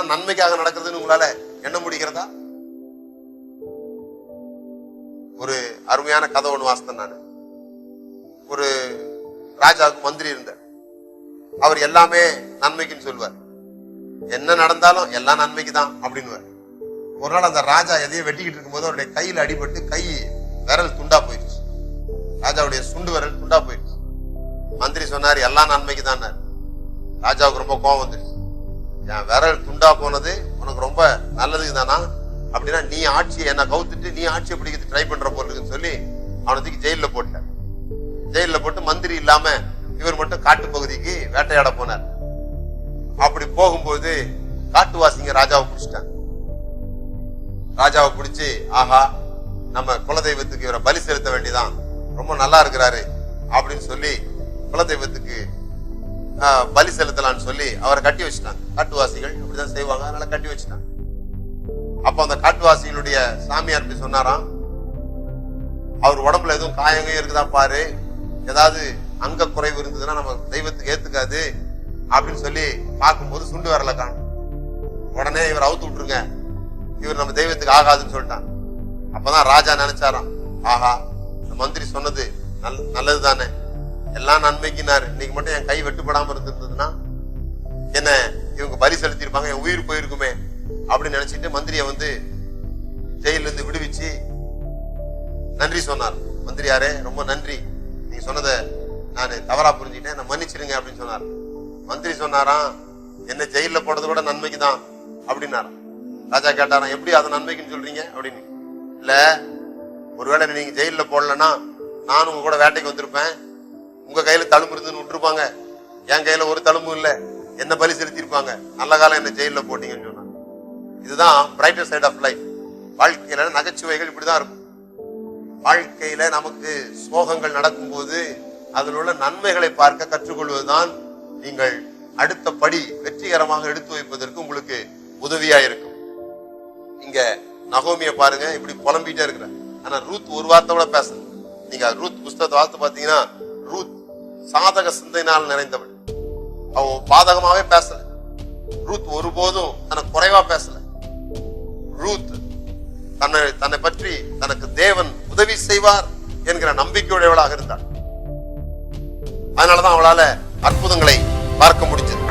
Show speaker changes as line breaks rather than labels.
எல்லாம் நன்மைக்காக நடக்கிறதுன்னு உங்களால எண்ண முடிகிறதா? ஒரு அருமையான கதை ஒண்ணு வாசித்தேன் நான். ஒரு ராஜாவுக்கு மந்திரி இருந்தார். அவர் எல்லாமே நன்மைக்குன்னு சொல்லுவார். என்ன நடந்தாலும் எல்லாம் நன்மைக்கு தான் அப்படின்னு. ஒரு நாள் அந்த ராஜா எதையும் வெட்டிக்கிட்டு இருக்கும்போது அவருடைய கையில் அடிபட்டு கை விரல் துண்டா போயிடுச்சு. ராஜாவுடைய சுண்டு விரல் துண்டா போயிடுச்சு. மந்திரி சொன்னார் எல்லாம் நன்மைக்கு தான். ராஜாவுக்கு ரொம்ப கோபம் வந்துடுச்சு. என் விரல் துண்டா போனது உனக்கு ரொம்ப நல்லதுக்கு தானா? அப்படின்னா நீ ஆட்சியை என்ன கவுத்துட்டு நீ ஆட்சியை பிடிக்கிறது ட்ரை பண்ற போல இருக்குன்னு சொல்லி அவனை தூக்கி ஜெயில போட்டார். ஜெயில போட்டு மந்திரி இல்லாம இவர் மட்டும் காட்டு பகுதிக்கு வேட்டையாட போனார். அப்படி போகும்போது காட்டுவாசிங்க ராஜாவை பிடிச்சிட்டாங்க. ராஜாவை பிடிச்சு ஆஹா நம்ம குலதெய்வத்துக்கு இவரை பலி செலுத்த வேண்டியதான், ரொம்ப நல்லா இருக்கிறாரு அப்படின்னு சொல்லி குலதெய்வத்துக்கு பலி செலுத்தலான்னு சொல்லி அவரை கட்டி வச்சுட்டாங்க. காட்டுவாசிகள் அப்படிதான் செய்வாங்க, அதனால கட்டி வச்சுட்டாங்க. அப்ப அந்த காட்டுவாசிகளுடைய சாமியார் போய் சொன்னாராம், அவர் உடம்புல எதுவும் காயங்க இருக்குதா பாரு, ஏதாவது அங்க குறைவு இருந்ததுன்னா நம்ம தெய்வத்துக்கு ஏத்துக்காது அப்படின்னு சொல்லி பார்க்கும்போது சுண்டு வரல காணும். உடனே இவர் அவுத்து விட்டுருங்க, இவர் நம்ம தெய்வத்துக்கு ஆகாதுன்னு சொல்லிட்டான். அப்பதான் ராஜா நினைச்சாராம், ஆஹா இந்த மந்திரி சொன்னது நல்லது தானே, எல்லாம் நன்மைக்குனாரு, இன்னைக்கு மட்டும் என் கை வெட்டுப்படாம இருந்திருந்ததுன்னா என்ன இவங்க பலி செலுத்திருப்பாங்க, என் உயிர் போயிருக்குமே அப்படின்னு நினைச்சிட்டு மந்திரியை ஜெயில இருந்து விடுவிச்சு நன்றி சொன்னார். மந்திரியாரே ரொம்ப நன்றி, நீங்க சொன்னதை நான் தவறா புரிஞ்சுக்கிட்டேன், நான் மன்னிச்சிருங்க அப்படின்னு சொன்னார். மந்திரி சொன்னாராம், என்ன ஜெயில போடுறது கூட நன்மைக்கு தான் அப்படின்னாராம். ராஜா கேட்டாராம், எப்படி அதை நன்மைக்குன்னு சொல்றீங்க அப்படின்னு. இல்ல ஒருவேளை நீங்க ஜெயில போடலன்னா நானும் உங்க கூட வேட்டைக்கு வந்திருப்பேன், உங்க கையில தழும்பு இருந்துன்னு விட்டுருப்பாங்க, என் கையில ஒரு தழும்பும் இல்ல, என்ன பலி செலுத்திருப்பாங்க, நல்ல காலம் என்ன ஜெயில போட்டீங்கன்னு சொன்னாங்க. இதுதான் பிரைட்டர் சைட் ஆஃப் லைஃப். வாழ்க்கையில நகைச்சுவைகள் இப்படிதான் இருக்கும். வாழ்க்கையில நமக்கு சோகங்கள் நடக்கும் போது அதில் உள்ள நன்மைகளை பார்க்க கற்றுக்கொள்வதுதான் நீங்கள் அடுத்த படி வெற்றிகரமாக எடுத்து வைப்பதற்கு உங்களுக்கு உதவியா இருக்கும். இங்க நகோமிய பாருங்க, இப்படி புலம்பிட்டே இருக்கிற, ஆனா ரூத் ஒரு வார்த்தை கூட பேசல. நீங்க ரூத் புஸ்தகத்தை வார்த்தை பாத்தீங்கன்னா ரூத் சாதக சிந்தையினால் நிறைந்தவள், அவ பாதகமாவே பேசல. ரூத் ஒருபோதும் தனக்கு குறைவா பேசல. ரூத் தன்னை பற்றி தனக்கு தேவன் உதவி செய்வார் என்கிற நம்பிக்கையுடையவளாக இருந்தாள். அதனாலதான் அவளால அற்புதங்களை பார்க்க முடிஞ்சது.